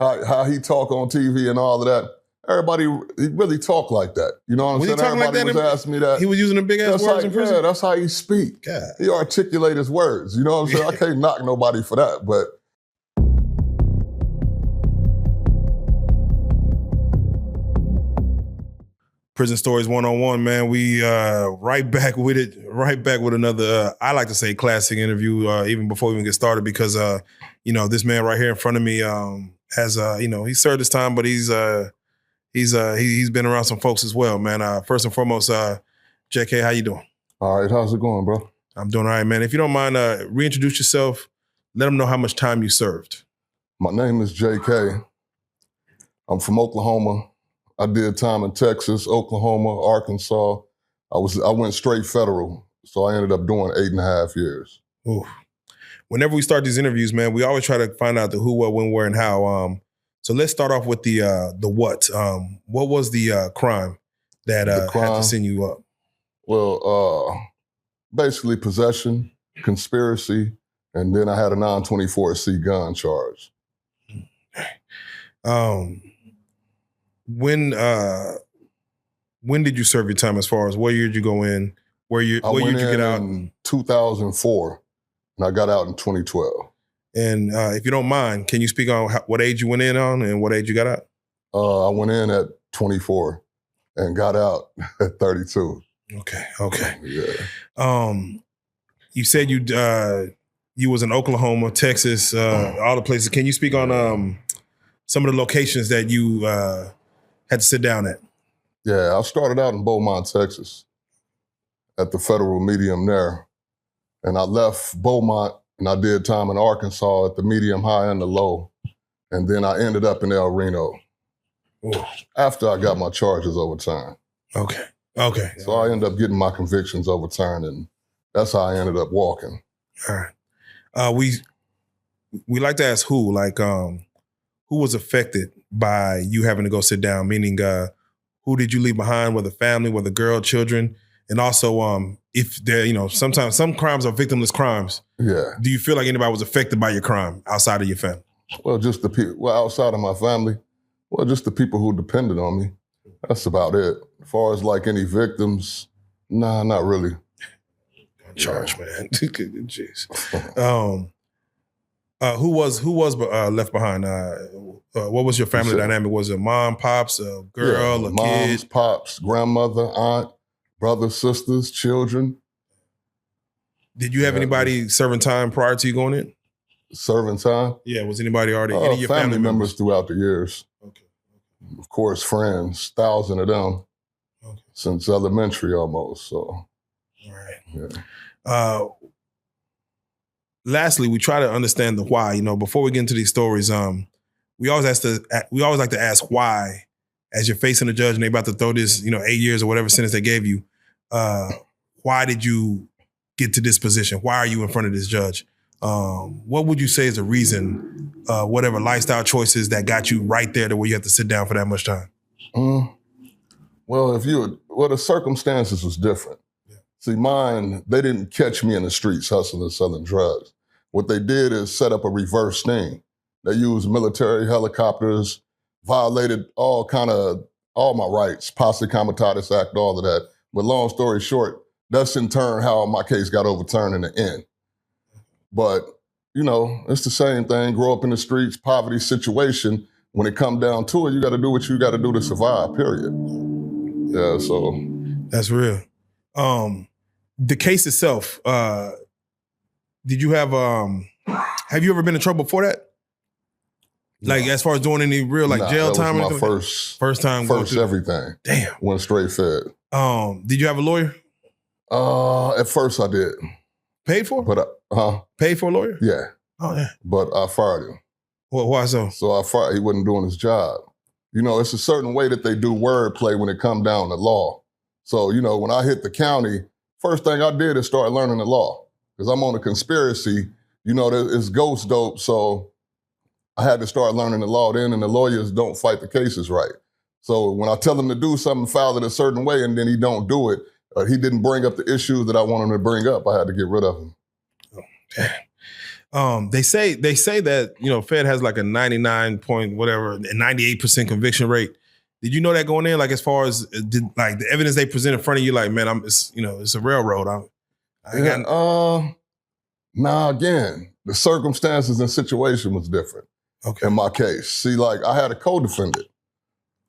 how he talk on TV and all of that. Everybody, he really talk like that. You know what I'm saying? Everybody was asking me that. He was using the big ass words in prison? Yeah, that's how he speak. God. He articulate his words. You know what I'm saying? I can't knock nobody for that, but Prison Stories 101, man. We right back with it. Right back with another, I like to say, classic interview, even before we even get started, because this man right here in front of me has he served his time, but he's been around some folks as well, man. First and foremost, JK, how you doing? All right, how's it going, bro? I'm doing all right, man. If you don't mind, reintroduce yourself. Let them know how much time you served. My name is JK. I'm from Oklahoma. I did time in Texas, Oklahoma, Arkansas. I went straight federal, so I ended up doing 8.5 years. Ooh. Whenever we start these interviews, man, we always try to find out the who, what, when, where, and how. So let's start off with the what. What was the crime that had to send you up? Well, basically possession, conspiracy, and then I had a 924C gun charge. When did you serve your time? As far as what year did you go in? What year did you get out? In 2004, and I got out in 2012. And if you don't mind, can you speak on what age you went in on and what age you got out? I went in at 24 and got out at 32. Okay. Yeah. You said you was in Oklahoma, Texas, all the places. Can you speak on some of the locations that you had to sit down at? Yeah, I started out in Beaumont, Texas, at the federal medium there. And I left Beaumont and I did time in Arkansas at the medium, high, and the low. And then I ended up in El Reno. Ooh. After I got my charges overturned. Okay. So I ended up getting my convictions overturned, and that's how I ended up walking. All right. We like to ask who was affected by you having to go sit down, meaning who did you leave behind, whether family, whether girl, children, and also if there, sometimes some crimes are victimless crimes. Yeah. Do you feel like anybody was affected by your crime outside of your family? Well, just the people, outside of my family, just the people who depended on me. That's about it. As far as like any victims, nah, not really. Charge, man. Jeez. Who was left behind? What was your family dynamic? Was it mom, pops, a girl, a kid? Moms, pops, grandmother, aunt, brothers, sisters, children. Did you have anybody serving time prior to you going in? Serving time? Yeah, was anybody already? Any of your family members throughout the years. Okay. Of course, friends, 1,000 of them since elementary almost. So, all right. Yeah. Lastly, we try to understand the why. Before we get into these stories, we always like to ask why, as you're facing a judge and they're about to throw this, 8 years or whatever sentence they gave you. Why did you get to this position? Why are you in front of this judge? What would you say is the reason, whatever lifestyle choices that got you right there to where you have to sit down for that much time? Well, the circumstances was different. Yeah. See, mine, they didn't catch me in the streets hustling and selling drugs. What they did is set up a reverse sting. They used military helicopters, violated all my rights, Posse Comitatus Act, all of that. But long story short, that's in turn how my case got overturned in the end. But, it's the same thing. Grow up in the streets, poverty situation. When it comes down to it, you got to do what you got to do to survive, period. Yeah, so. That's real. The case itself, did you have you ever been in trouble before that? Like, as far as doing any real, jail time? That was my first time. First everything. Damn. Went straight fed. Did you have a lawyer? At first I did. Paid for? But paid for a lawyer? Yeah. Oh, yeah. But I fired him. Why so? So I fired. He wasn't doing his job. It's a certain way that they do wordplay when it comes down to law. So, when I hit the county, first thing I did is start learning the law. Because I'm on a conspiracy, it's ghost dope. So I had to start learning the law then, and the lawyers don't fight the cases right. So when I tell him to do something, file it a certain way, and then he don't do it, he didn't bring up the issues that I want him to bring up, I had to get rid of him. Oh, damn. They say that, you know, Fed has like a 99 point whatever, 98% conviction rate. Did you know that going in? Like as far as like the evidence they present in front of you, like, man, it's a railroad. Now again, the circumstances and situation was different. Okay. In my case, see, like I had a co-defendant.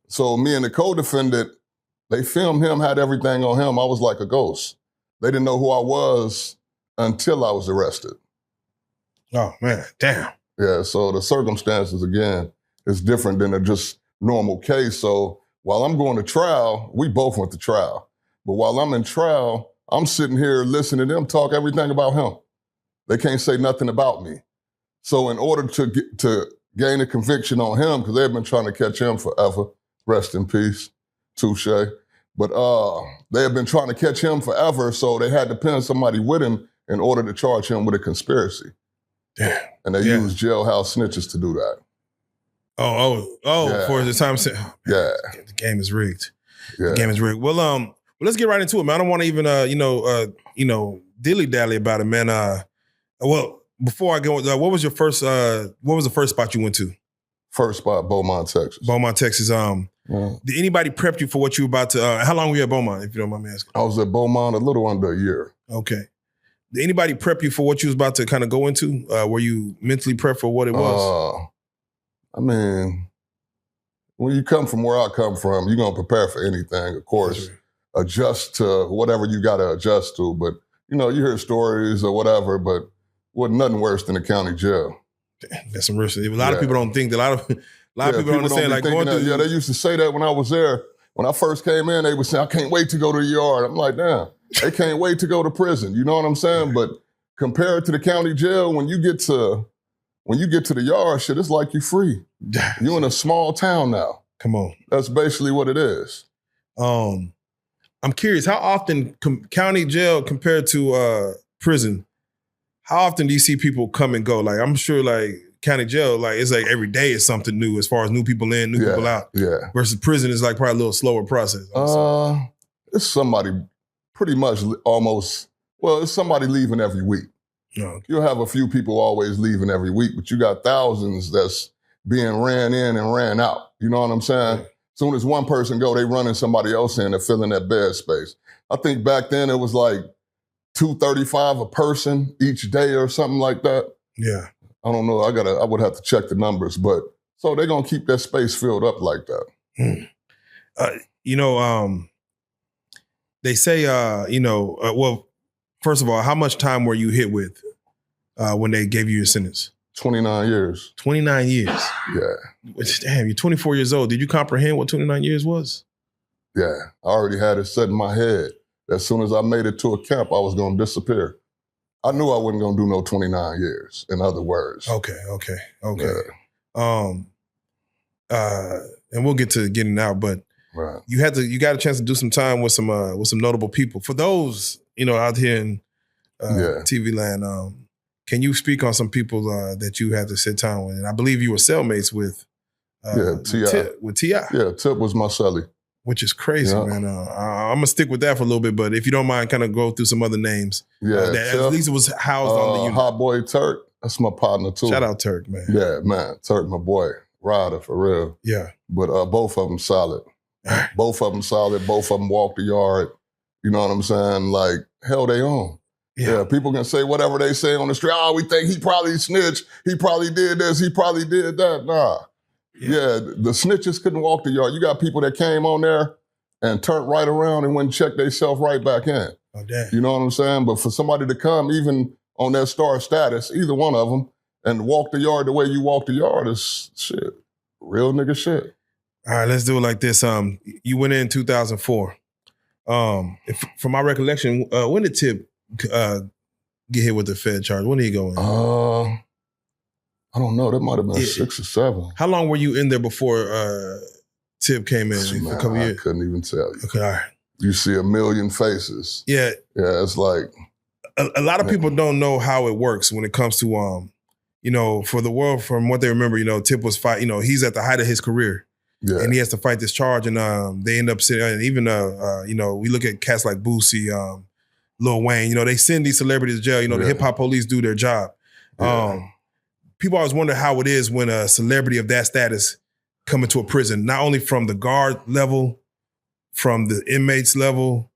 So me and the co-defendant, they filmed him, had everything on him. I was like a ghost. They didn't know who I was until I was arrested. Oh man, damn. Yeah, so the circumstances again is different than a just normal case. So while I'm going to trial, we both went to trial. But while I'm in trial, I'm sitting here listening to them talk everything about him. They can't say nothing about me. So in order to gain a conviction on him, because they've been trying to catch him forever, rest in peace, touche. But they have been trying to catch him forever, so they had to pin somebody with him in order to charge him with a conspiracy. Damn. And they used jailhouse snitches to do that. Yeah. For the time. Yeah. The game is rigged. Yeah. The game is rigged. Well, let's get right into it, man. I don't want to even dilly-dally about it, man. Well, before I go, what was the first spot you went to? First spot, Beaumont, Texas. Beaumont, Texas. Did anybody prep you for what you were about to, how long were you at Beaumont, if you don't mind me asking? I was at Beaumont a little under a year. Okay. Did anybody prep you for what you was about to kind of go into? Were you mentally prepped for what it was? I mean, when you come from where I come from, you're going to prepare for anything, of course. Sure. Adjust to whatever you got to adjust to. But, you hear stories or whatever, but wasn't nothing worse than the county jail. That's some risk. A lot of people don't think that. A lot of people don't understand. Like going through. Yeah, they used to say that when I was there. When I first came in, they would say, "I can't wait to go to the yard." I'm like, damn, they can't wait to go to prison. You know what I'm saying? But compared to the county jail, when you get to the yard, shit, it's like you're free. You're in a small town now. Come on, that's basically what it is. I'm curious, how often county jail compared to prison? How often do you see people come and go? Like, I'm sure, like, county jail, like, it's like every day is something new as far as new people in, new people out. Yeah. Versus prison is like probably a little slower process. It's somebody pretty much it's somebody leaving every week. Okay. You'll have a few people always leaving every week, but you got thousands that's being ran in and ran out. You know what I'm saying? Yeah. Soon as one person go, they running somebody else in and filling that bed space. I think back then it was like $235 a person each day or something like that. Yeah. I don't know. I would have to check the numbers, but so they're gonna keep that space filled up like that. They say, well, first of all, how much time were you hit with when they gave you your sentence? 29 years. 29 years. Yeah. Damn, you're 24 years old. Did you comprehend what 29 years was? Yeah, I already had it set in my head. As soon as I made it to a camp, I was going to disappear. I knew I wasn't going to do no 29 years, in other words. Okay. Yeah. And we'll get to getting out, but right. you got a chance to do some time with some notable people. For those, out here in TV land, can you speak on some people that you had to sit down with? And I believe you were cellmates with T.I. Yeah, Tip was my cellie. Which is crazy, man. I'm going to stick with that for a little bit, but if you don't mind, kind of go through some other names. Yeah. That at least it was housed on the unit. Hot Boy Turk, that's my partner too. Shout out Turk, man. Yeah, man. Turk, my boy. Rider, for real. Yeah. But both of them solid. Both of them solid. Both of them walk the yard. You know what I'm saying? Like, hell, they on. Yeah, people can say whatever they say on the street. Oh, we think he probably snitched. He probably did this. He probably did that. Nah. Yeah, the snitches couldn't walk the yard. You got people that came on there and turned right around and went and checked themselves right back in. Oh, damn. You know what I'm saying? But for somebody to come, even on that star status, either one of them, and walk the yard the way you walk the yard is shit. Real nigga shit. All right, let's do it like this. You went in 2004. From my recollection, when did Tip get hit with the Fed charge? When did he go in? I don't know. That might have been 6 or 7. How long were you in there before Tip came in? Man, a couple years? I couldn't even tell you. Okay, all right. You see a million faces. Yeah. Yeah, it's like. A lot of people don't know how it works when it comes to, for the world, from what they remember, Tip was he's at the height of his career. Yeah. And he has to fight this charge, and they end up sitting, and even, we look at cats like Boosie, Lil Wayne, they send these celebrities to jail, the hip hop police do their job. Yeah. People always wonder how it is when a celebrity of that status come into a prison, not only from the guard level, from the inmates level.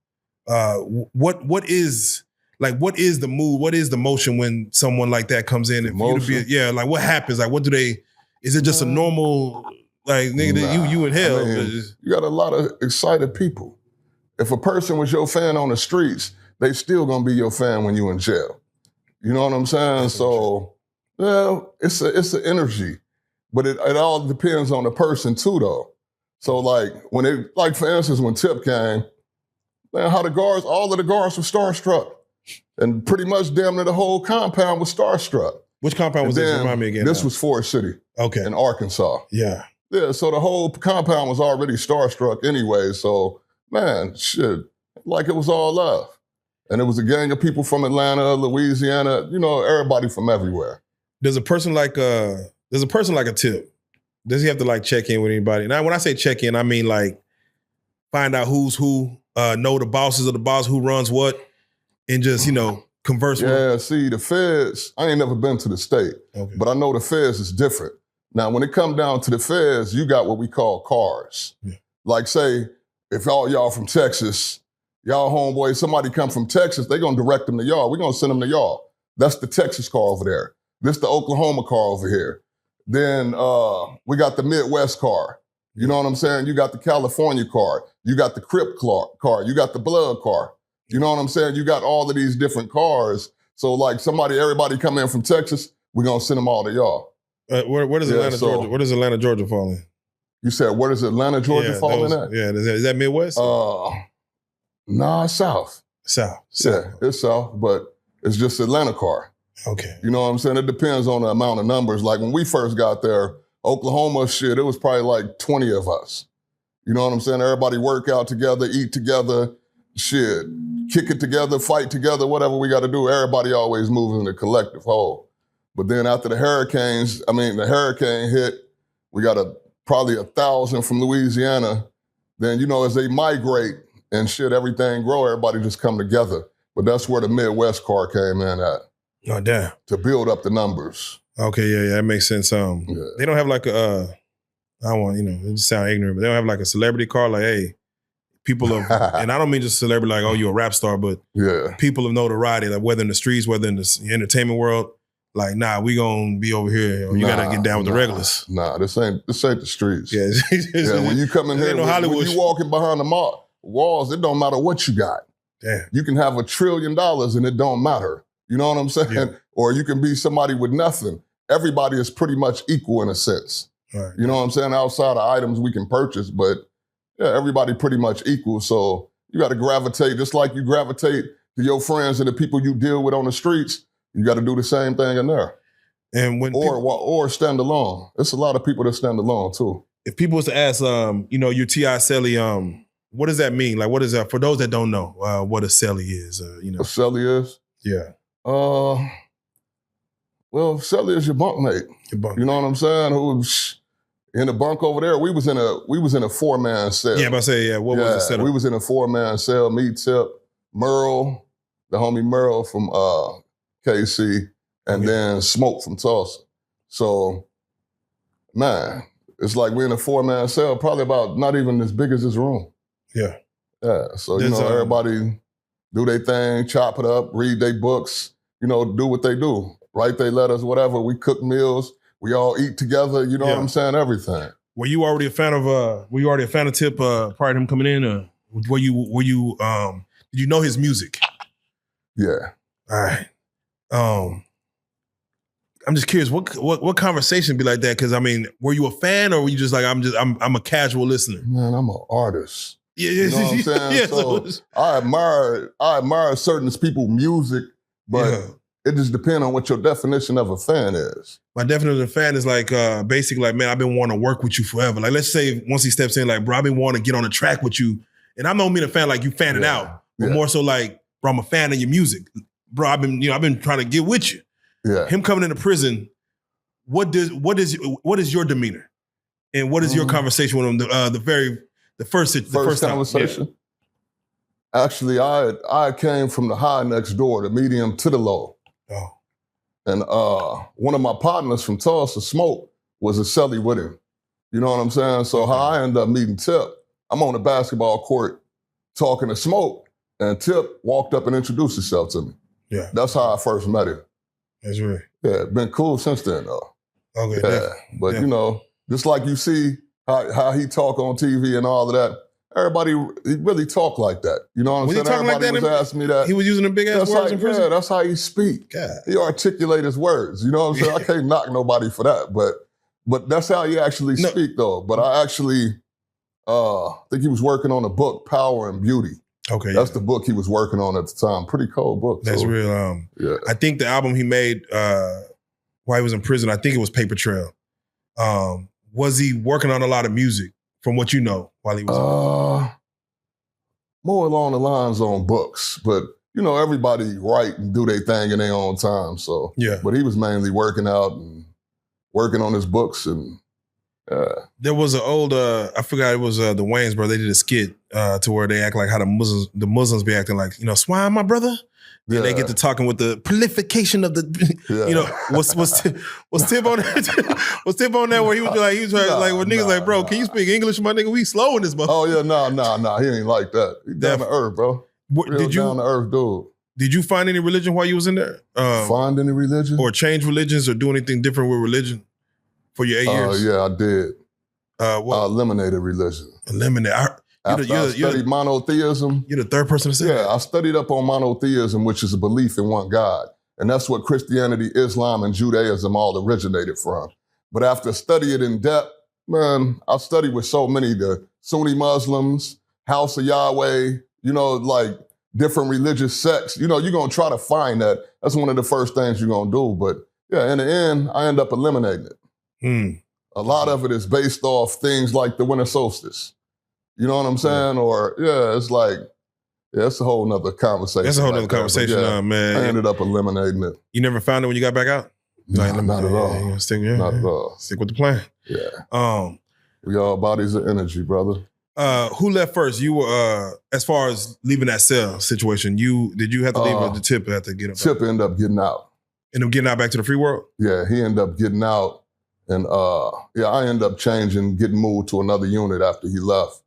What is the mood? What is the motion when someone like that comes in? And for you to be, like what happens? Like what do they? Is it just a normal like nigga? You in hell? I mean, you got a lot of excited people. If a person was your fan on the streets, they still gonna be your fan when you in jail. You know what I'm saying? So, well, it's an energy, but it all depends on the person too, though. So, like for instance, when Tip came, man, all of the guards were starstruck, and pretty much damn near the whole compound was starstruck. Which compound was this? Remind me again. This was Forest City, in Arkansas. Yeah. So the whole compound was already starstruck anyway. So, man, shit, like it was all love. And it was a gang of people from Atlanta, Louisiana, everybody from everywhere. There's a person like a Tip. Does he have to like check in with anybody? Now, when I say check in, I mean like find out who's who, know the bosses of the boss, who runs what, and just, converse with them. Yeah, see, the feds, I ain't never been to the state, but I know the feds is different. Now, when it come down to the feds, you got what we call cars. Yeah. Like say, if all y'all from Texas, y'all homeboys, somebody come from Texas, they gonna direct them to y'all. We're gonna send them to y'all. That's the Texas car over there. This the Oklahoma car over here. Then we got the Midwest car. You know what I'm saying? You got the California car. You got the Crip car. You got the Blood car. You know what I'm saying? You got all of these different cars. So like everybody come in from Texas, we're gonna send them all to y'all. Where does Atlanta, Georgia? Where does Atlanta, Georgia fall in? You said where does Atlanta, Georgia fall in at? Yeah, is that Midwest? Nah, South. South. Yeah, it's South, but it's just Atlanta car. Okay. You know what I'm saying? It depends on the amount of numbers. Like when we first got there, Oklahoma, shit, it was probably like 20 of us. You know what I'm saying? Everybody work out together, eat together, shit, kick it together, fight together, whatever we got to do. Everybody always moves in a collective whole. But then after the hurricane hit, we got probably 1,000 from Louisiana. Then, as they migrate and shit, everything grow, everybody just come together. But that's where the Midwest car came in at. Oh, damn. To build up the numbers. Okay, yeah, that makes sense. They don't have like I don't want, it just sound ignorant, but they don't have like a celebrity car, like, hey, people of, and I don't mean just celebrity like, oh, you're a rap star, but people of notoriety, like whether in the streets, whether in the entertainment world, like, nah, we gonna be over here, or you gotta get down with the regulars. Nah, this ain't the streets. Yeah, when you come in here, when you walking behind the walls, it don't matter what you got. Damn. You can have $1 trillion and it don't matter. You know what I'm saying? Yeah. Or you can be somebody with nothing. Everybody is pretty much equal in a sense. Right. You know what I'm saying? Outside of items we can purchase, but yeah, everybody pretty much equal. So you got to gravitate, just like you gravitate to your friends and the people you deal with on the streets. You got to do the same thing in there. And when or stand alone. There's a lot of people that stand alone too. If people was to ask, your T.I. Celly, what does that mean? Like, what is that for those that don't know what a Celly is? A Celly is? Yeah. Well, Celly is your bunkmate. You know what I'm saying? Who's in the bunk over there? We was in a 4-man cell. Yeah, but I say, what was the setup? We was in a 4-man cell. Me, Tip, Merle, the homie Merle from KC, and then Smoke from Tulsa. So, man, it's like we're in a 4-man cell, probably about not even as big as this room. Yeah. Yeah. So, everybody do their thing, chop it up, read their books, do what they do. Write their letters, whatever. We cook meals. We all eat together. You know what I'm saying? Everything. Were you already a fan of Tip prior to him coming in? Or did you know his music? Yeah. All right. I'm just curious, what conversation be like that? Because were you a fan or were you just like, I'm a casual listener? Man, I'm an artist. Yeah, you know what I'm saying? Yeah, so I admire certain people's music, but it just depends on what your definition of a fan is. My definition of a fan is like basically like, man, I've been wanting to work with you forever. Like, let's say once he steps in, like, bro, I've been wanting to get on a track with you. And I don't mean a fan like you fanning out, but more so like, bro, I'm a fan of your music. Bro, I've been trying to get with you. Yeah. Him coming into prison, what is your demeanor? And what is your conversation with him? The first conversation. Yeah. Actually, I came from the high next door, the medium to the low. Oh. And one of my partners from Tulsa, Smoke, was a celly with him. You know what I'm saying? So how I ended up meeting Tip, I'm on the basketball court talking to Smoke, and Tip walked up and introduced himself to me. Yeah. That's how I first met him. That's right. Yeah, been cool since then though. Okay. Yeah, but you know, just like you see how he talk on TV and all of that, everybody he really talk like that. You know what I'm saying? Was he talking Everybody like that? was asking me that. He was using the big ass words in prison? Yeah, that's how he speak. God. He articulate his words. You know what I'm saying? I can't knock nobody for that, but that's how he actually speak though. But I actually think he was working on a book, Power and Beauty. Okay. That's the book he was working on at the time. Pretty cold book. That's so, real. Yeah. I think the album he made while he was in prison, I think it was Paper Trail. Was he working on a lot of music from what you know while he was more along the lines on books, but you know, everybody write and do their thing in their own time. So yeah. But he was mainly working out and working on his books and there was an old I forgot it was the Wayans brother. They did a skit to where they act like how the Muslims be acting like, you know, swine, my brother. Yeah. And they get to talking with the prolification of the, you know, was Tip on that? Was Tip on that where he was like, when niggas like, bro, can you speak English, my nigga? We slow in this motherfucker. Oh yeah, nah, he ain't like that. He down to earth, bro. Down to earth dude. Did you find any religion while you was in there? Find any religion? Or change religions or do anything different with religion for your 8 years? Yeah, I did. I eliminated religion. Eliminate. After I studied monotheism. You're the third person to say that. Yeah, I studied up on monotheism, which is a belief in one God. And that's what Christianity, Islam, and Judaism all originated from. But after studying it in depth, man, I studied with so many, the Sunni Muslims, House of Yahweh, you know, like different religious sects. You know, you're going to try to find that. That's one of the first things you're going to do. But yeah, in the end, I end up eliminating it. A lot of it is based off things like the winter solstice. You know what I'm saying? Or, it's like, it's a whole nother conversation. That's a whole nother conversation, man. I ended up eliminating it. You never found it when you got back out? Not at all. Not at all. Stick with the plan. Yeah. We all bodies of energy, brother. Who left first? You were, as far as leaving that cell situation, did you have to leave or the Tip had to get up? Tip ended up getting out. Ended up getting out back to the free world? Yeah, he ended up getting out. And I ended up changing, getting moved to another unit after he left.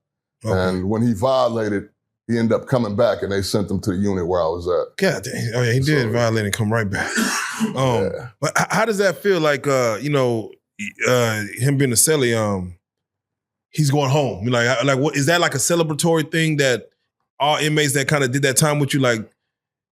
Okay. And when he violated, he ended up coming back and they sent him to the unit where I was at. God damn. Oh yeah, he did violate and come right back. But how does that feel like, you know, him being a celly, he's going home? Like what is that like a celebratory thing that all inmates that kind of did that time with you, like,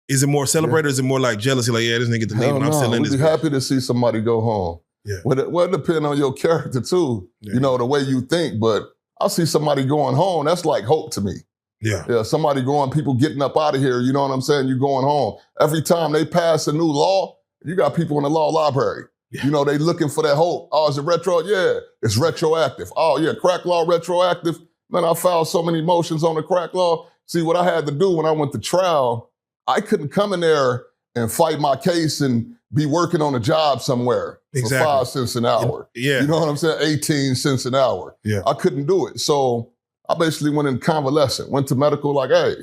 is it more celebrated or is it more like jealousy? Like, yeah, this nigga get to leave and I'm still in this. We'd be happy to see somebody go home. Yeah. Well, it depends on your character too, you know, the way you think. But I see somebody going home, that's like hope to me. Yeah, somebody going, people getting up out of here, you know what I'm saying? You going home. Every time they pass a new law, you got people in the law library. Yeah. You know, they looking for that hope. Oh, is it retro? Yeah, it's retroactive. Oh yeah, crack law retroactive. Man, I filed so many motions on the crack law. See, what I had to do when I went to trial, I couldn't come in there and fight my case and be working on a job somewhere for 5 cents an hour. Yeah. You know what I'm saying? 18 cents an hour. Yeah. I couldn't do it. So I basically went in convalescent, went to medical like, hey,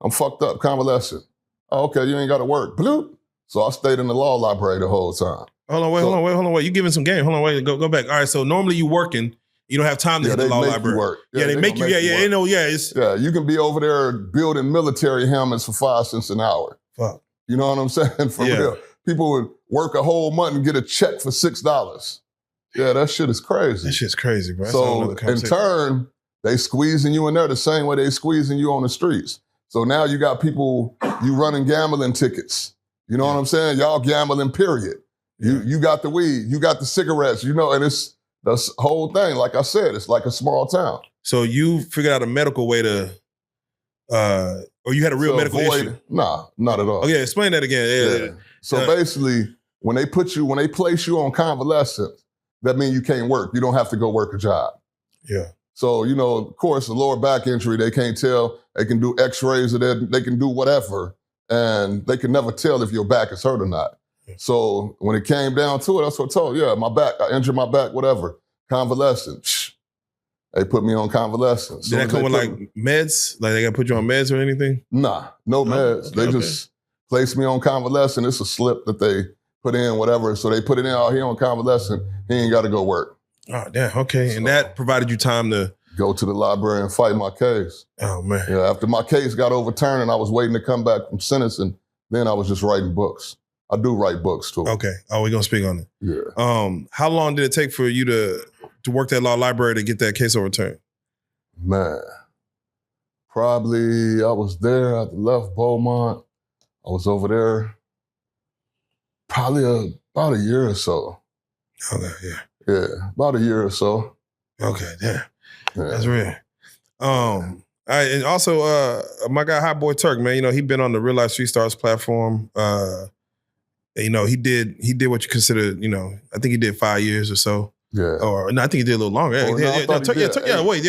I'm fucked up, convalescent. Oh, okay, you ain't got to work. Bloop. So I stayed in the law library the whole time. Hold on, wait. You giving some game. Hold on, wait, go back. All right, so normally you working, you don't have time to hit the law library. Work. They make you, you can be over there building military helmets for 5 cents an hour. Fuck. You know what I'm saying? For real. People would work a whole month and get a check for $6. Yeah, that shit is crazy. That shit's crazy, bro. So in turn, they squeezing you in there the same way they squeezing you on the streets. So now you got people, you running gambling tickets. You know what I'm saying? Y'all gambling, period. You got the weed, you got the cigarettes, you know, and it's the whole thing. Like I said, it's like a small town. So you figured out a medical way to, or you had a real medical issue? Nah, not at all. Oh yeah, explain that again. Yeah. So basically, when they place you on convalescence, that means you can't work. You don't have to go work a job. Yeah. So, you know, of course, the lower back injury, they can't tell. They can do x-rays of that. They can do whatever. And they can never tell if your back is hurt or not. Yeah. So when it came down to it, that's what I told, my back, I injured my back, whatever. Convalescent. They put me on convalescence. Did that come with like meds? Like they got to put you on meds or anything? Nah, no meds. They just placed me on convalescent. It's a slip that they put in whatever. So they put it in, oh, he on convalescent. He ain't got to go work. Oh, damn. Okay. And that provided you time to go to the library and fight my case. Oh, man. Yeah, after my case got overturned and I was waiting to come back from sentencing, then I was just writing books. I do write books too. Okay. Oh, we're going to speak on it. Yeah. How long did it take for you to work that law library to get that case overturned? Man, probably I was there. I left Beaumont. I was over there probably about a year or so. Okay, yeah. Yeah, about a year or so. Okay, yeah. Yeah. That's real. All right, and also my guy Hot Boy Turk, man, he been on the Real Life Street Stars platform. He did what you consider, I think he did 5 years or so. Yeah. Or no, I think he did a little longer.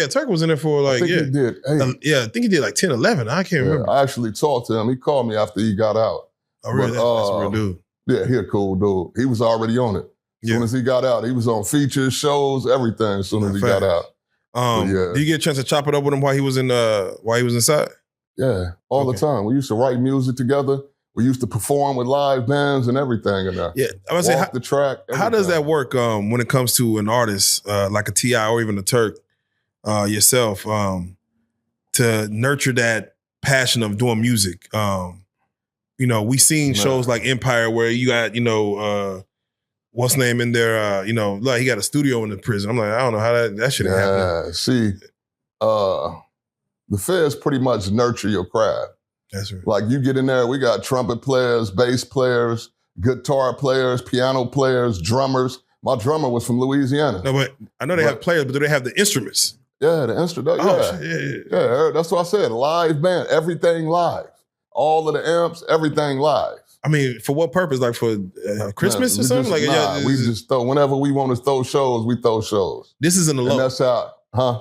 Turk was in there for like, I think he did. I think he did like 10, 11. I can't remember. I actually talked to him. He called me after he got out. Oh, really? That's a real dude. Yeah, he a cool dude. He was already on it. As soon as he got out, he was on features, shows, everything. As soon as he got out. Did you get a chance to chop it up with him while he was inside? Yeah, all the time. We used to write music together. We used to perform with live bands and everything in there. Yeah, I was saying, the track. Everything. How does that work when it comes to an artist like a T.I. or even a Turk yourself to nurture that passion of doing music? We seen shows like Empire where you got what's name in there? Like he got a studio in the prison. I'm like, I don't know how that should happen. Yeah, see, the feds pretty much nurture your craft. That's right. Like you get in there, we got trumpet players, bass players, guitar players, piano players, drummers. My drummer was from Louisiana. No, but I know they have players, but do they have the instruments? Yeah, the instrument. Yeah, that's what I said. Live band, everything live. All of the amps, everything live. I mean, for what purpose? Like for Christmas or something? We just throw, whenever we want to throw shows, we throw shows. This is in the low. And that's how,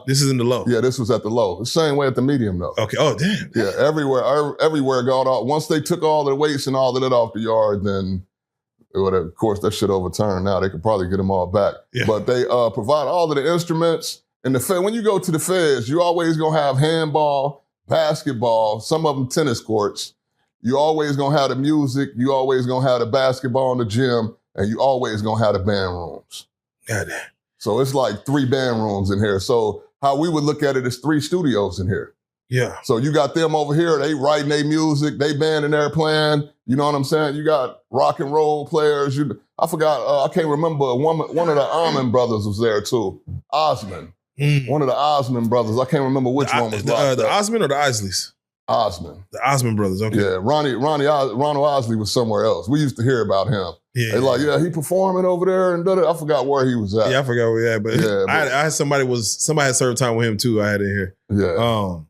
This is in the low. Yeah, this was at the low. The same way at the medium though. Okay. Oh, damn. Yeah, everywhere got off. Once they took all the weights and all of it off the yard, then of course that shit overturned. Now they could probably get them all back. Yeah. But they provide all of the instruments. And when you go to the feds, you always gonna have handball, basketball, some of them tennis courts. You always gonna have the music. You always gonna have the basketball in the gym, and you always gonna have the band rooms. Yeah. So it's like 3 band rooms in here. So how we would look at it is 3 studios in here. Yeah. So you got them over here, they writing their music, they band in there playing, you know what I'm saying? You got rock and roll players. I forgot, I can't remember, one of the Osmond brothers was there too. Osmond. One of the Osmond brothers. I can't remember which one was the Osmond or the Isleys? Osmond. The Osmond brothers, okay. Yeah, Ronald Osley was somewhere else. We used to hear about him. Yeah. They like, he performing over there and I forgot where he was at. Yeah, I forgot where he at, but I had somebody had served time with him too. I had it here. Yeah.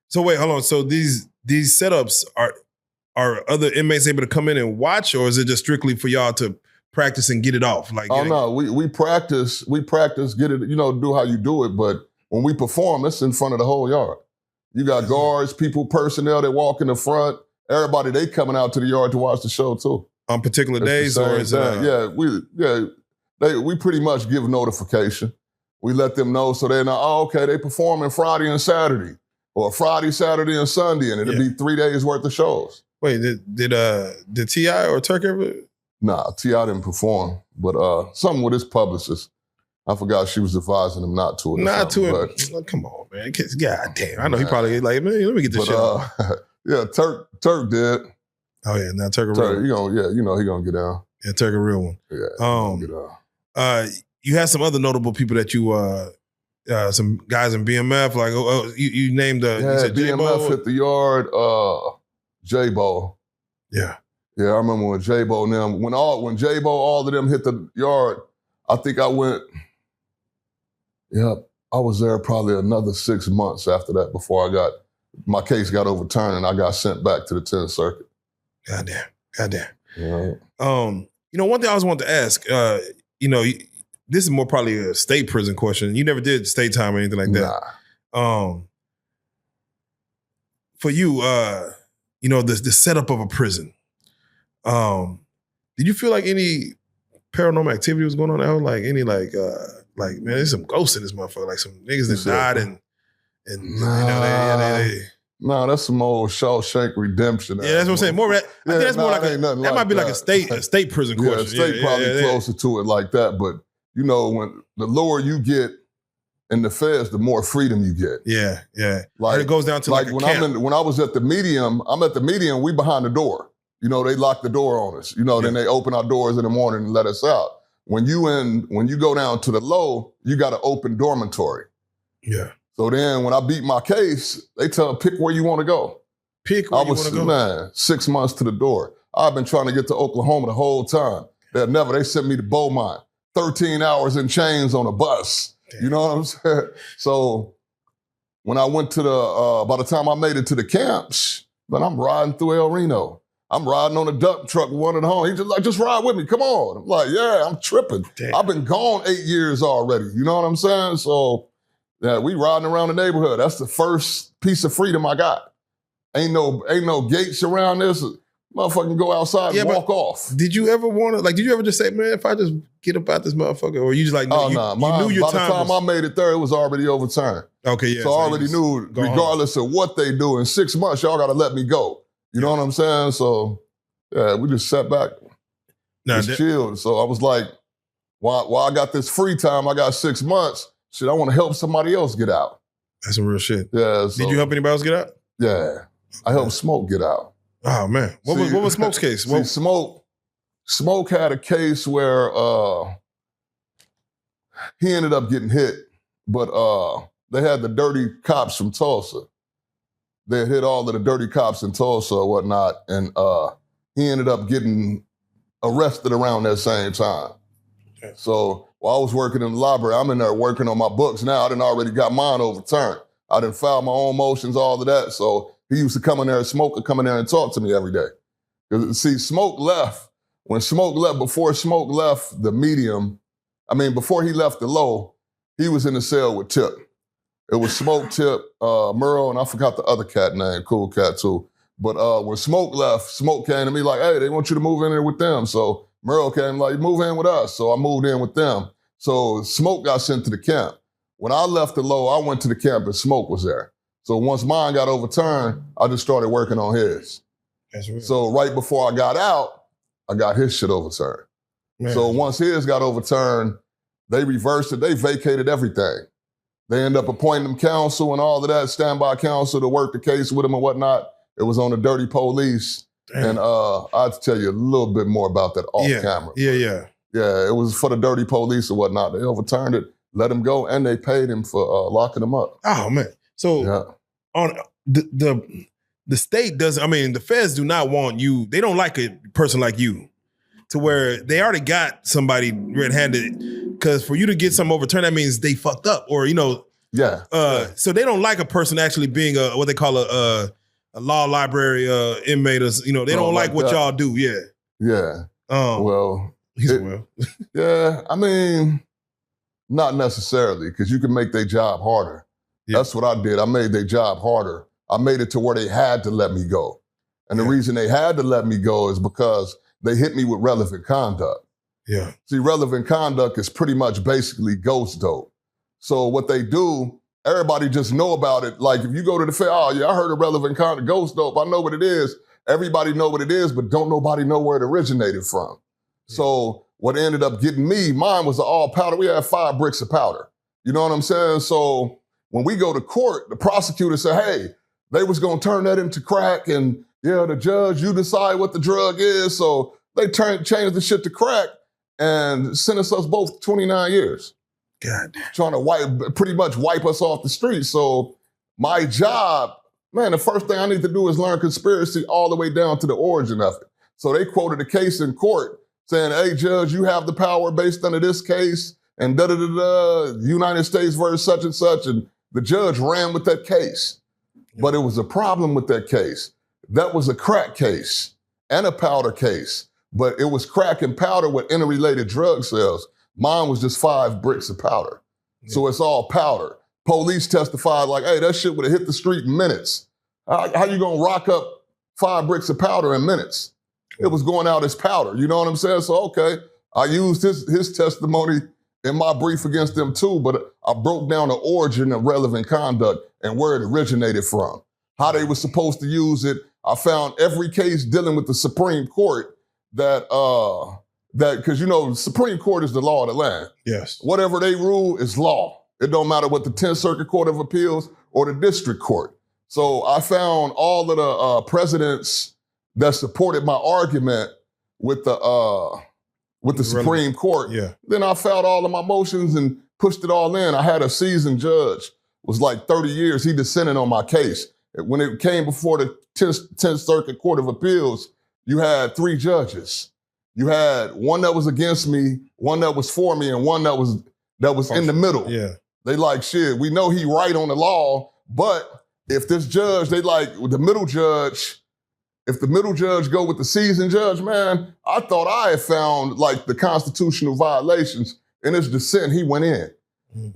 So wait, hold on. So these setups are other inmates able to come in and watch, or is it just strictly for y'all to practice and get it off? Like, no, we practice, get it, do how you do it, but when we perform, it's in front of the whole yard. You got guards, personnel that walk in the front. Everybody, they coming out to the yard to watch the show too. On particular days, or is it? We pretty much give notification. We let them know so they know. They performing Friday and Saturday, or Friday, Saturday, and Sunday, and it'll be 3 days worth of shows. Wait, did T.I. or Turk ever? Nah, T.I. didn't perform, but something with his publicist. I forgot she was advising him not to. Not to him. But, come on, man. God damn. I know he probably like, man, let me get this shit off. Yeah, Turk did. Oh yeah, now Turk a real one. He gonna get down. Yeah, Turk a real one. Yeah, get down. You had some other notable people that you some guys in BMF, like you named BMF J-Bo? Hit the yard, J-Bo. Yeah. Yeah, I remember when J-Bo and them, when J-Bo, all of them hit the yard, I think I went, I was there probably another 6 months after that before my case got overturned and I got sent back to the 10th Circuit. Goddamn. Yeah. One thing I always wanted to ask, this is more probably a state prison question. You never did state time or anything like that. Nah. For you, the setup of a prison, did you feel like any paranormal activity was going on out? Like any man, there's some ghosts in this motherfucker. Like some niggas that died and nah. No, that's some old Shawshank Redemption. Yeah, that's what I'm saying. More, I think that's more like that might be like a state prison Yeah, question. state probably closer to it like that. But you know, when the lower you get in the feds, the more freedom you get. Yeah, yeah. Like, and it goes down to like when camp. when I was at the medium, we behind the door. You know, they lock the door on us. You know, then they open our doors in the morning and let us out. When you go down to the low, you got an open dormitory. Yeah. So then when I beat my case, they tell pick where you want to go. Pick where you want to go. Man, 6 months to the door. I've been trying to get to Oklahoma the whole time. They sent me to Beaumont. 13 hours in chains on a bus. Damn. You know what I'm saying? So when I went to by the time I made it to the camps, man, I'm riding through El Reno. I'm riding on a dump truck, one at home. He just like, just ride with me, come on. I'm like, yeah, I'm tripping. Damn. I've been gone 8 years already. You know what I'm saying? So yeah, we riding around the neighborhood. That's the first piece of freedom I got. Ain't no gates around this. Motherfucking go outside and walk off. Did you ever want to, did you ever just say, man, if I just get up out this motherfucker? Or you just like, no, you knew your time. By the time I made it there, it was already overturned. Okay, yeah. So I already knew, regardless of what they do, in 6 months, y'all got to let me go. You know what I'm saying? So, yeah, we just sat back, just chilled. So I was like, while I got this free time, I got 6 months, shit, I want to help somebody else get out. That's some real shit. Yeah. So, did you help anybody else get out? Yeah. I helped Smoke get out. Oh, man. What was Smoke's case? Smoke had a case where he ended up getting hit, but they had the dirty cops from Tulsa. They had hit all of the dirty cops in Tulsa or whatnot, and he ended up getting arrested around that same time. Okay. So while I was working in the library, I'm in there working on my books now. I done already got mine overturned. I done filed my own motions, all of that. So he used to come in there and come in there and talk to me every day. Because see, Smoke left. When Smoke left, before Smoke left the medium, before he left the low, he was in the cell with Tip. It was Smoke, Tip, Merle, and I forgot the other cat name, cool cat too. But when Smoke left, Smoke came to me like, hey, they want you to move in there with them. So Merle came like, move in with us. So I moved in with them. So Smoke got sent to the camp. When I left the low, I went to the camp and Smoke was there. So once mine got overturned, I just started working on his. That's real. So right before I got out, I got his shit overturned. Man. So once his got overturned, they reversed it. They vacated everything. They end up appointing them counsel and all of that, standby counsel to work the case with them and whatnot. It was on the dirty police. Damn. And I'll tell you a little bit more about that off camera. Yeah. Yeah, it was for the dirty police or whatnot. They overturned it, let him go, and they paid him for locking him up. Oh, man. So on the state doesn't, the feds do not want you, they don't like a person like you to where they already got somebody red-handed, because for you to get something overturned, that means they fucked up or, Yeah. So they don't like a person actually being what they call a law library inmate or, they don't like what y'all do. Yeah. Yeah. Well. Yeah, not necessarily, because you can make their job harder. Yeah. That's what I did. I made their job harder. I made it to where they had to let me go. And the reason they had to let me go is because they hit me with relevant conduct. Yeah. See, relevant conduct is pretty much basically ghost dope. So what they do, everybody just know about it. Like if you go to the Fed, oh yeah, I heard of relevant conduct, ghost dope. I know what it is. Everybody know what it is, but don't nobody know where it originated from. Yeah. So what ended up getting me, mine was all powder. We had 5 bricks of powder. You know what I'm saying? So when we go to court, the prosecutor said, hey, they was gonna turn that into crack, and yeah, the judge, you decide what the drug is. So they changed the shit to crack and sentenced us both 29 years. God. Trying to pretty much wipe us off the street. So my job, man, the first thing I need to do is learn conspiracy all the way down to the origin of it. So they quoted a case in court saying, hey, judge, you have the power based under this case, and da-da-da-da, United States versus such and such. And the judge ran with that case. But it was a problem with that case. That was a crack case and a powder case. But it was crack and powder with interrelated drug sales. Mine was just 5 bricks of powder. Yeah. So it's all powder. Police testified like, hey, that shit would have hit the street in minutes. How you gonna rock up 5 bricks of powder in minutes? It was going out as powder, you know what I'm saying? So, okay, I used his testimony in my brief against them too, but I broke down the origin of relevant conduct and where it originated from. how they were supposed to use it. I found every case dealing with the Supreme Court that because the Supreme Court is the law of the land. Yes. Whatever they rule is law. It don't matter what the 10th Circuit Court of Appeals or the District Court. So I found all of the presidents that supported my argument with the Supreme Court. Yeah. Then I filed all of my motions and pushed it all in. I had a seasoned judge. It was like 30 years. He dissented on my case. When it came before the 10th Circuit Court of Appeals, you had 3 judges. You had one that was against me, one that was for me, and one that was in the middle. Yeah. They like, shit, we know he right on the law, but if this judge, they like the middle judge, if the middle judge go with the seasoned judge, man, I thought I had found like the constitutional violations. In his dissent, he went in.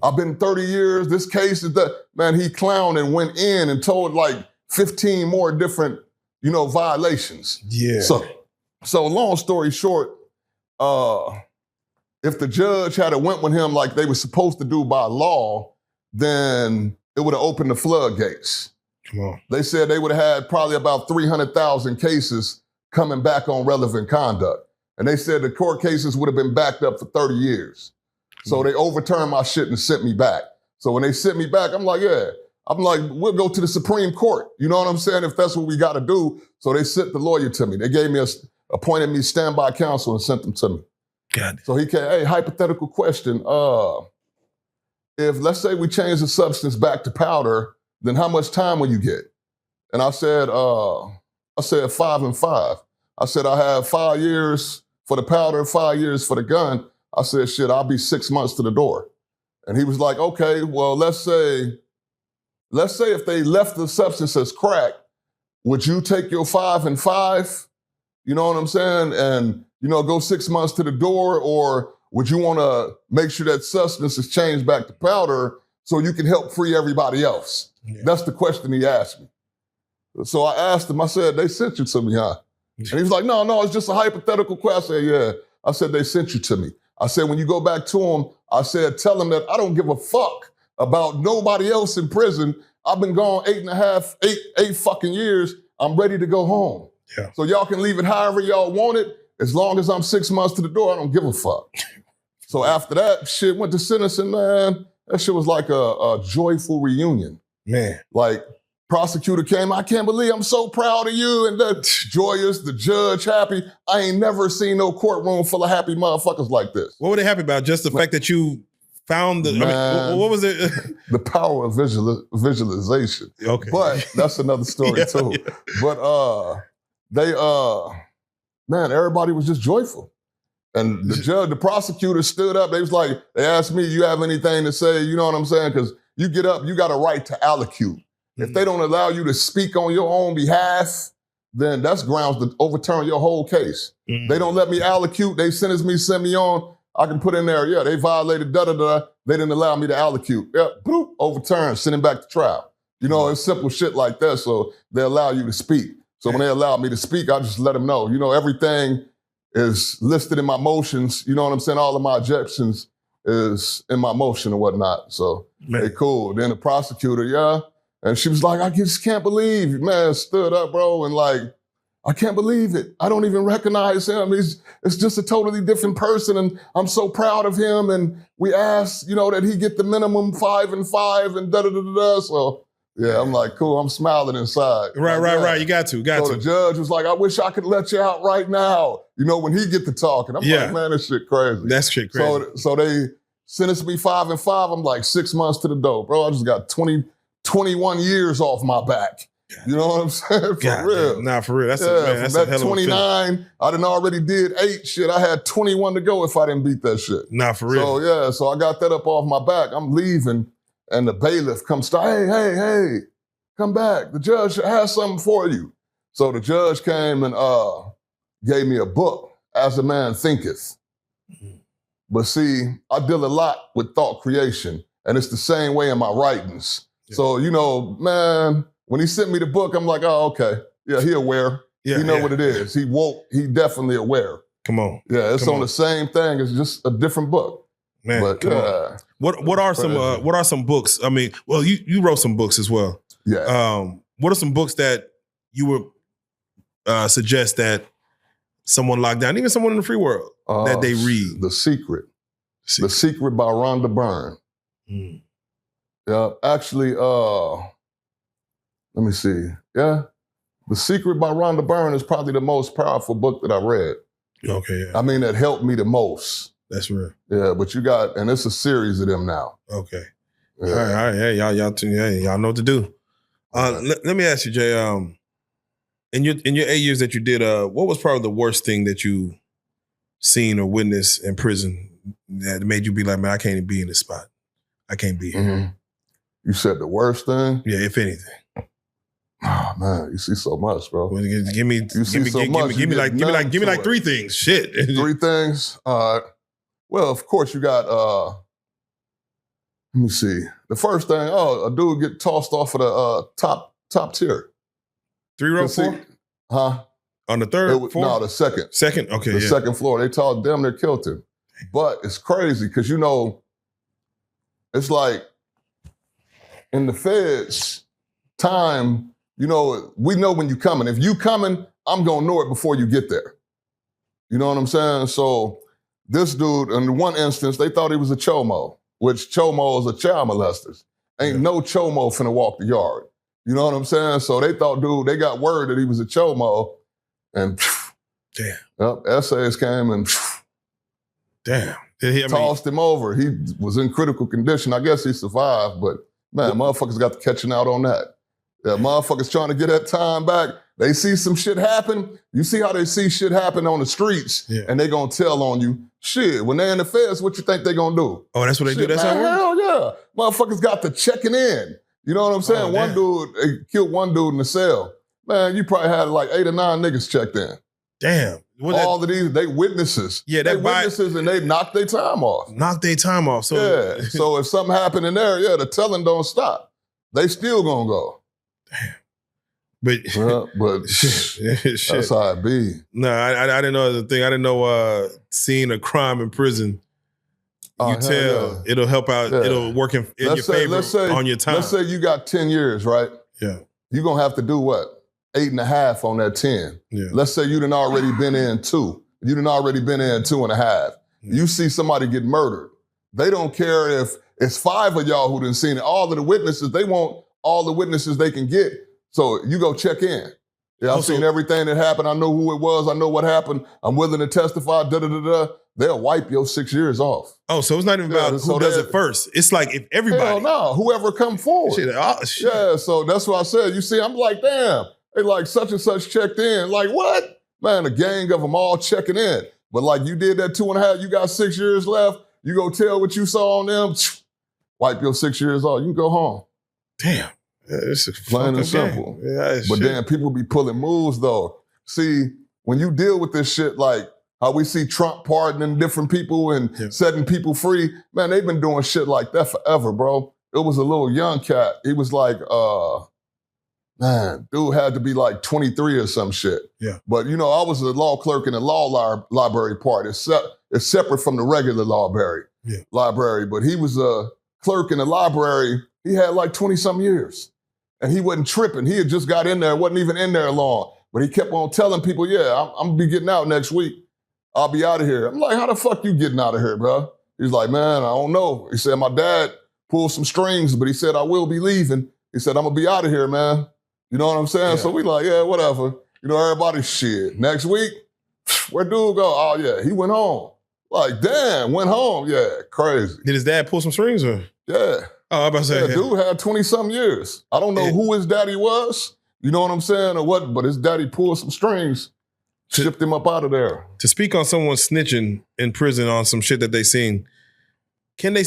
I've been 30 years, this case is he clowned and went in and told like 15 more different, violations. Yeah. So long story short, if the judge had went with him like they were supposed to do by law, then it would have opened the floodgates. Come on. They said they would have had probably about 300,000 cases coming back on relevant conduct. And they said the court cases would have been backed up for 30 years. So they overturned my shit and sent me back. So when they sent me back, I'm like, we'll go to the Supreme Court. You know what I'm saying? If that's what we got to do. So they sent the lawyer to me. They gave me appointed me standby counsel and sent them to me. Got it. So he came, hey, hypothetical question. If let's say we change the substance back to powder, then how much time will you get? And I said 5 and 5. I said I have 5 years for the powder, 5 years for the gun. I said, shit, I'll be 6 months to the door. And he was like, okay, well, let's say if they left the substance as crack, would you take your 5 and 5? You know what I'm saying? And, go 6 months to the door, or would you want to make sure that substance is changed back to powder so you can help free everybody else? Yeah. That's the question he asked me. So I asked him, I said, they sent you to me, huh? And he was like, no, it's just a hypothetical question. I said, yeah. I said, they sent you to me. I said, when you go back to him, I said, tell him that I don't give a fuck about nobody else in prison. I've been gone 8 fucking years. I'm ready to go home. Yeah. So y'all can leave it however y'all want it. As long as I'm 6 months to the door, I don't give a fuck. So after that, shit went to sentencing, man. That shit was like a joyful reunion. Man. Like, prosecutor came, I can't believe I'm so proud of you. And that's joyous, the judge happy. I ain't never seen no courtroom full of happy motherfuckers like this. What were they happy about? Just the fact that you found what was it? The power of visualization. Okay. But that's another story too. Yeah. But everybody was just joyful. And the prosecutor stood up. They asked me, you have anything to say? You know what I'm saying? Because you get up, you got a right to allocute. If they don't allow you to speak on your own behalf, then that's grounds to overturn your whole case. Mm-hmm. They don't let me allocute. They send me on. I can put in there, they violated da-da-da. They didn't allow me to allocute. Yeah, boop, overturned, send him back to trial. It's simple shit like that. So they allow you to speak. So when they allow me to speak, I just let them know. everything is listed in my motions. You know what I'm saying? All of my objections is in my motion and whatnot. So they cool. Then the prosecutor, and she was like, I just can't believe it. Man, stood up, bro, and I can't believe it. I don't even recognize him. It's just a totally different person, and I'm so proud of him. And we asked, that he get the minimum 5 and 5 and da-da-da-da-da. So, yeah, I'm like, cool, I'm smiling inside. Right. You got to. So the judge was like, I wish I could let you out right now, when he get to talking. I'm like, man, this shit crazy. That's shit crazy. So they sentenced me 5 and 5. I'm like 6 months to the door, bro. I just got 21 years off my back. You know what I'm saying? For real. Nah, for real. That's from a hell of a 29, I done already did 8 shit. I had 21 to go if I didn't beat that shit. Nah, for real. So I got that up off my back. I'm leaving, and the bailiff comes, hey, come back. The judge has something for you. So the judge came and gave me a book, As a Man Thinketh. Mm-hmm. But see, I deal a lot with thought creation, and it's the same way in my writings. Yeah. So, man, when he sent me the book, I'm like, oh, okay. Yeah, he aware. Yeah, he know what it is. He woke. He definitely aware. Come on. Yeah, it's on the same thing. It's just a different book. Man, but, come on. What are some books? I mean, well, you wrote some books as well. Yeah. what are some books that you would suggest that someone locked down, even someone in the free world, that they read? The Secret. The Secret by Rhonda Byrne. Mm. Yeah, actually, let me see. Yeah, The Secret by Rhonda Byrne is probably the most powerful book that I read. Okay, yeah. I mean, that helped me the most. That's real. Yeah, but you got, and it's a series of them now. Okay. Yeah. All right. Hey, y'all know what to do. Let me ask you, Jay. In your 8 years that you did, what was probably the worst thing that you seen or witnessed in prison that made you be like, man, I can't even be in this spot. I can't be here. Mm-hmm. You said the worst thing? Yeah, if anything. Oh man, you see so much, bro. Well, give me like 3 things. Shit. 3 things. Well, of course you got. Let me see. The first thing. A dude get tossed off of the top tier. 3 row 4? Huh? On the third floor? No, the second. Second? Okay, the second floor. They tossed damn near killed him. But it's crazy because it's like in the feds time. We know when you coming. If you coming, I'm gonna know it before you get there. You know what I'm saying? So this dude, in one instance, they thought he was a chomo, which chomos are child molesters. Ain't no chomo finna walk the yard. You know what I'm saying? So they thought, they got word that he was a chomo, and essays came and tossed him over. He was in critical condition. I guess he survived, but man, motherfuckers got the catching out on that. Yeah, motherfuckers trying to get that time back. They see some shit happen. You see how they see shit happen on the streets, and they gonna tell on you. Shit, when they in the feds, what you think they gonna do? Oh, that's what they do? That's how it works? Hell yeah. Motherfuckers got the checking in. You know what I'm saying? One dude, they killed one dude in the cell. Man, you probably had like 8 or 9 niggas checked in. Damn. All of these, they witnesses. Yeah, they witnesses and they knocked their time off. So so if something happened in there, the telling don't stop. They still gonna go. Damn. But shit. That's how it be. No, I didn't know the thing. I didn't know seeing a crime in prison, it'll help out. Yeah. It'll work in your favor on your time. Let's say you got 10 years, right? Yeah. You're going to have to do what? 8.5 on that 10. Yeah. Let's say you done already been in 2. You done already been in 2.5. You see somebody get murdered. They don't care if it's 5 of y'all who done seen it. All of the witnesses, they want all the witnesses they can get. So you go check in. Yeah, I've seen everything that happened. I know who it was. I know what happened. I'm willing to testify. They'll wipe your 6 years off. Oh, so it's not even about who does it first. It's like if everybody. Hell no, whoever come forward. Shit. Yeah, so that's what I said. You see, I'm like, damn, they like such and such checked in. Like what? Man, a gang of them all checking in. But like you did that 2.5, you got 6 years left. You go tell what you saw on them. Wipe your 6 years off. You can go home. Damn. Yeah, it's plain and simple. Yeah, but then people be pulling moves though. See, when you deal with this shit, like how we see Trump pardoning different people and setting people free, man, they've been doing shit like that forever, bro. It was a little young cat. He was like, man, dude had to be like 23 or some shit. Yeah. But I was a law clerk in the law library part. It's separate from the regular library. But he was a clerk in the library. He had like 20-something years. And he wasn't tripping. He had just got in there, wasn't even in there long. But he kept on telling people, I'm going to be getting out next week. I'll be out of here. I'm like, how the fuck you getting out of here, bro? He's like, man, I don't know. He said, my dad pulled some strings, but he said, I will be leaving. He said, I'm going to be out of here, man. You know what I'm saying? Yeah. So we like, yeah, whatever. Everybody's shit. Next week, where dude go? Oh, yeah, he went home. Like, damn, went home. Yeah, crazy. Did his dad pull some strings or? Yeah. Oh, I'm about to say, dude had 20-something years. I don't know who his daddy was, you know what I'm saying, or what, but his daddy pulled some strings, shipped him up out of there. To speak on someone snitching in prison on some shit that they seen, can they,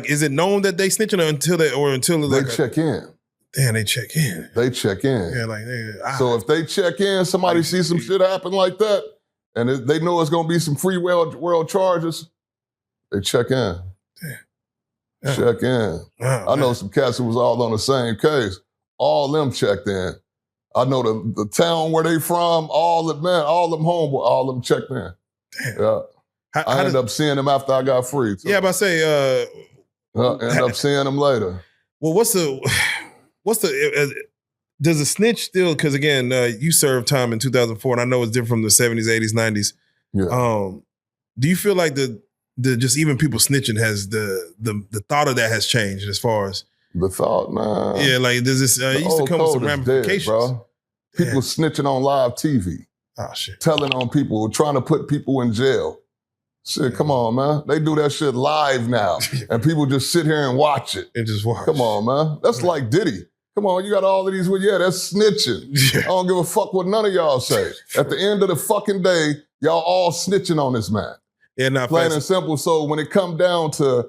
is it known that they snitching until they check in? Damn, they check in. They check in. Yeah, so if they check in, somebody sees some shit happen like that, and they know it's going to be some free world charges, they check in. Damn. Check in. I know some cats who was all on the same case. All them checked in. I know the town where they from, all them homeboys, all them checked in. Damn. Yeah. I ended up seeing them after I got free. So. Yeah, but I say... end up seeing them later. Well, what's the Does a snitch still, because again, you served time in 2004, and I know it's different from the 70s, 80s, 90s. Yeah. Do you feel like the just even people snitching has the thought of that has changed as far as the thought, man? Yeah, like does this it used to come with some ramifications, dead, bro. People snitching on live TV. Oh shit. Telling on people, trying to put people in jail. Shit, come on, man. They do that shit live now. And people just sit here and watch it. And just watch. Come on, man. That's like Diddy. Come on, you got all of these, that's snitching. Yeah. I don't give a fuck what none of y'all say. At the end of the fucking day, y'all all snitching on this man. Yeah, not plain and simple. So when it come down to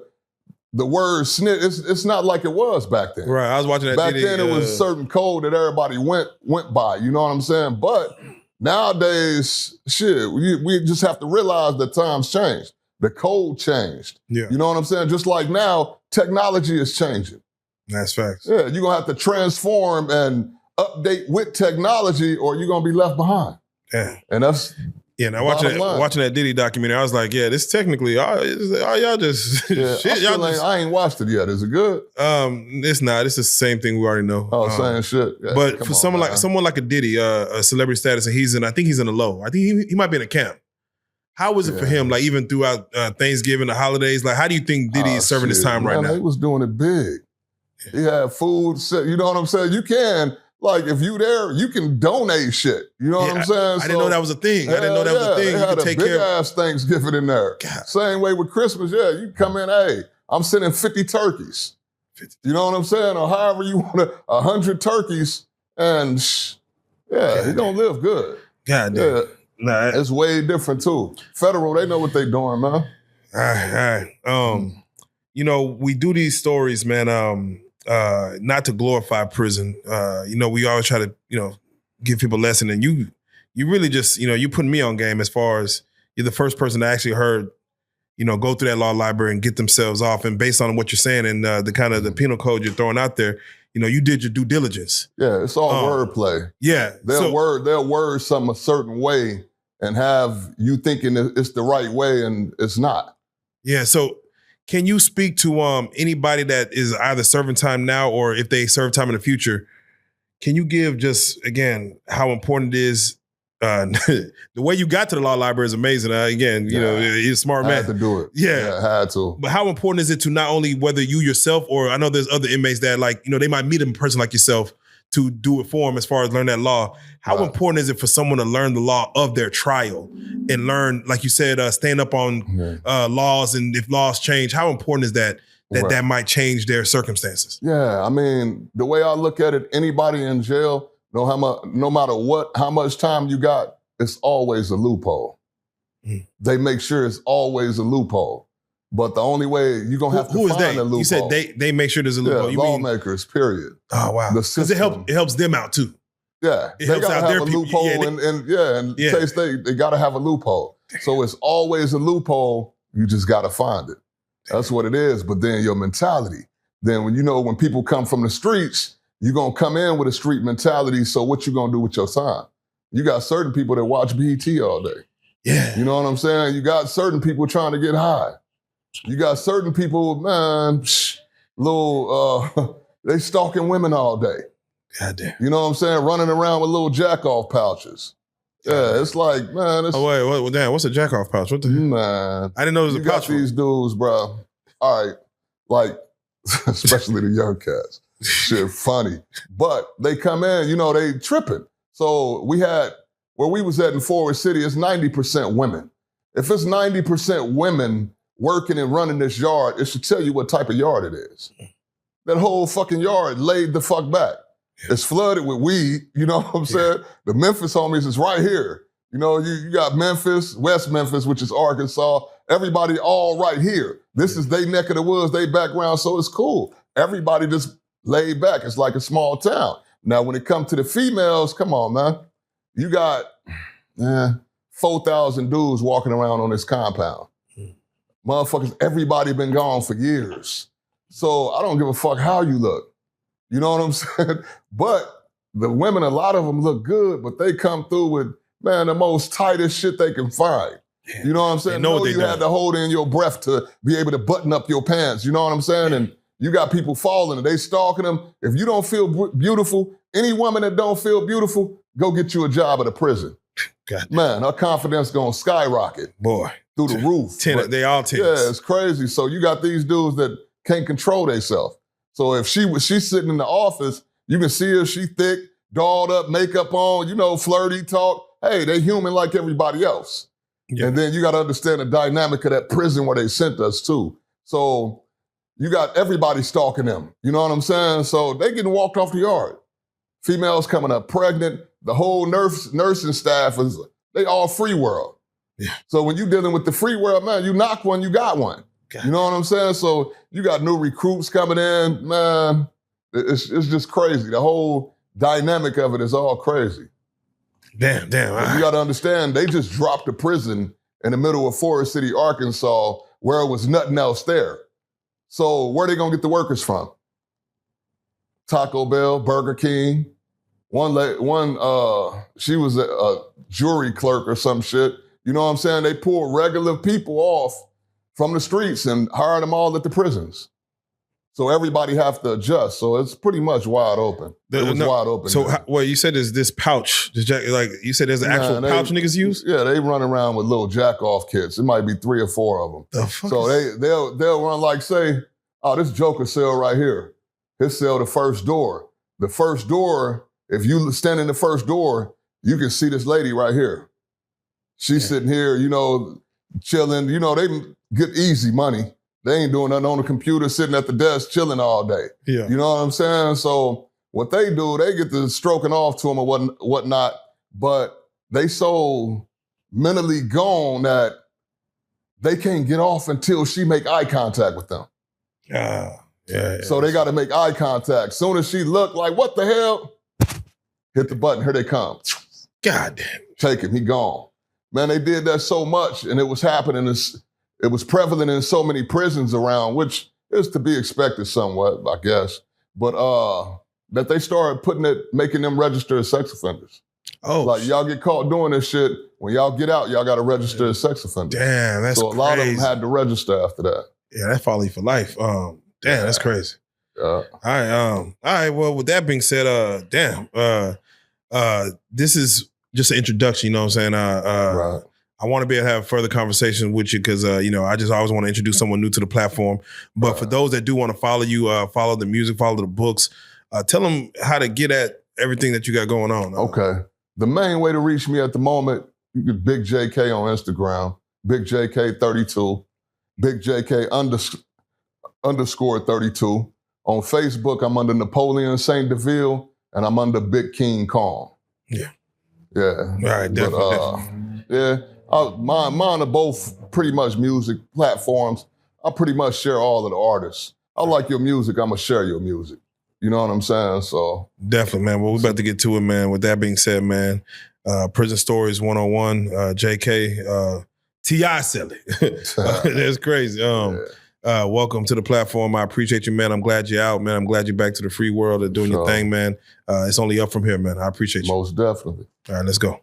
the word snitch, it's not like it was back then. Right, I was watching that back Diddy, then it was a certain code that everybody went by, you know what I'm saying? But nowadays, shit, we just have to realize that times changed. The code changed. Yeah. You know what I'm saying? Just like now, technology is changing. That's facts. Yeah, you're going to have to transform and update with technology or you're going to be left behind. Yeah. And that's now watching that Diddy documentary, I was like, yeah, this technically, y'all just shit. I ain't watched it yet. Is it good? It's not. It's the same thing we already know. Oh, same shit. Yeah, but for someone like a Diddy, a celebrity status, and I think he's in the low. I think he might be in a camp. How was it for him? Like even throughout Thanksgiving, the holidays, like how do you think Diddy is serving his time right now? He was doing it big. Yeah. He had food. You know what I'm saying? You can. Like, if you there, you can donate shit. You know what I'm saying? I didn't know that was a thing. I didn't know that was a thing. They had a big-ass Thanksgiving in there. God. Same way with Christmas, you come in, hey, I'm sending 50 turkeys. 50. You know what I'm saying? Or however you want to, 100 turkeys, and he gonna live good. God damn. Yeah. Nah, it's way different, too. Federal, they know what they doing, man. All right. We do these stories, man, not to glorify prison. We always try to, give people a lesson. And you really just, you putting me on game as far as you're the first person that actually heard, go through that law library and get themselves off. And based on what you're saying and the kind of the penal code you're throwing out there, you did your due diligence. Yeah, it's all wordplay. Yeah. They'll word something a certain way and have you thinking it's the right way and it's not. Yeah, so can you speak to anybody that is either serving time now or if they serve time in the future? Can you give just, again, how important it is? The way you got to the law library is amazing. You're a smart man. I had to do it. Yeah, I had to. But how important is it to not only whether you yourself or I know there's other inmates that they might meet a person like yourself to do it for them as far as learn that law. How important is it for someone to learn the law of their trial and learn, like you said, stand up on laws and if laws change, how important is that might change their circumstances? Yeah, I mean, the way I look at it, anybody in jail, no matter how much time you got, it's always a loophole. Mm. They make sure it's always a loophole. But the only way you're going to have to find a loophole. You said they make sure there's a loophole. Yeah, lawmakers, period. Oh, wow. Because it helps them out, too. Yeah. They got to have a loophole. In case they got to have a loophole. So it's always a loophole. You just got to find it. That's what it is. But then your mentality. Then when people come from the streets, you're going to come in with a street mentality. So what you going to do with your time? You got certain people that watch BET all day. Yeah. You know what I'm saying? You got certain people trying to get high. You got certain people, man, they stalking women all day. God damn. You know what I'm saying? Running around with little jack-off pouches. Yeah, it's like, man. Damn, what's a jack-off pouch? What the hell? Man. I didn't know it was a pouch. You got these dudes, bro. All right, like, especially the young cats. Shit, funny. But they come in, they tripping. So we had, where we was at in Forward City, it's 90% women. If it's 90% women working and running this yard, it should tell you what type of yard it is. That whole fucking yard laid the fuck back. Yeah. It's flooded with weed, you know what I'm saying? The Memphis homies is right here. You got Memphis, West Memphis, which is Arkansas, everybody all right here. This is they neck of the woods, they background, so it's cool. Everybody just laid back. It's like a small town. Now, when it comes to the females, come on, man. You got 4,000 dudes walking around on this compound. Motherfuckers, everybody been gone for years. So I don't give a fuck how you look. You know what I'm saying? But the women, a lot of them look good, but they come through with, man, the most tightest shit they can find. You know what I'm saying? You had to hold in your breath to be able to button up your pants. You know what I'm saying? And You got people falling and they stalking them. If you don't feel beautiful, any woman that don't feel beautiful, go get you a job at a prison. Man, her confidence gonna skyrocket. Boy. Through the roof. They all tennis. Yeah, it's crazy. So you got these dudes that can't control themselves. So if she's sitting in the office, you can see her, she thick, dolled up, makeup on, flirty talk. Hey, they human like everybody else. Yeah. And then you got to understand the dynamic of that prison where they sent us to. So you got everybody stalking them. You know what I'm saying? So they getting walked off the yard. Females coming up pregnant. The whole nursing staff they all free world. Yeah. So when you dealing with the free world, man, you knock one, you got one. You know what I'm saying? So you got new recruits coming in, man. It's just crazy. The whole dynamic of it is all crazy. Damn. You got to understand, they just dropped a prison in the middle of Forest City, Arkansas, where it was nothing else there. So where they gonna get the workers from? Taco Bell, Burger King. She was a jewelry clerk or some shit. You know what I'm saying? They pulled regular people off from the streets and hired them all at the prisons. So everybody have to adjust. So it's pretty much wide open. Wide open. So, you said there's this pouch. You said there's an actual pouch niggas use? Yeah, they run around with little jack-off kits. It might be 3 or 4 of them. So they'll run like, say, oh, this Joker cell right here. His cell, the first door. The first door, if you stand in the first door, you can see this lady right here. She's sitting here, chilling. They get easy money. They ain't doing nothing on the computer, sitting at the desk, chilling all day. Yeah. You know what I'm saying? So what they do, they get the stroking off to them or whatnot, but they so mentally gone that they can't get off until she make eye contact with them. Yeah. So they got to make eye contact. Soon as she look like, what the hell? Hit the button, here they come. God damn. Take him, he gone. Man, they did that so much, and it was happening. It was prevalent in so many prisons around, which is to be expected somewhat, I guess. But that they started making them register as sex offenders. Oh, like y'all get caught doing this shit. When y'all get out, y'all got to register as sex offenders. Damn, that's so a lot of them had to register after that. Yeah, that follow you for life. Damn, that's crazy. Yeah. All right. Well, with that being said, this is just an introduction. You know what I'm saying? Right. I want to be able to have further conversation with you because, I just always want to introduce someone new to the platform. But for those that do want to follow you, follow the music, follow the books, tell them how to get at everything that you got going on. Okay. The main way to reach me at the moment, you can Big JK on Instagram, Big JK32, Big JK _ 32. On Facebook, I'm under Napoleon St. Deville, and I'm under Big King Kong. Yeah. Yeah. All right, definitely. Yeah. Mine are both pretty much music platforms. I pretty much share all of the artists. I like your music, I'm going to share your music. You know what I'm saying? So definitely, man. Well, we're about to get to it, man. With that being said, man, Prison Stories 101, JK, T.I. Selly. That's crazy. Welcome to the platform. I appreciate you, man. I'm glad you're out, man. I'm glad you're back to the free world and doing your thing, man. It's only up from here, man. I appreciate you. Most definitely. All right, let's go.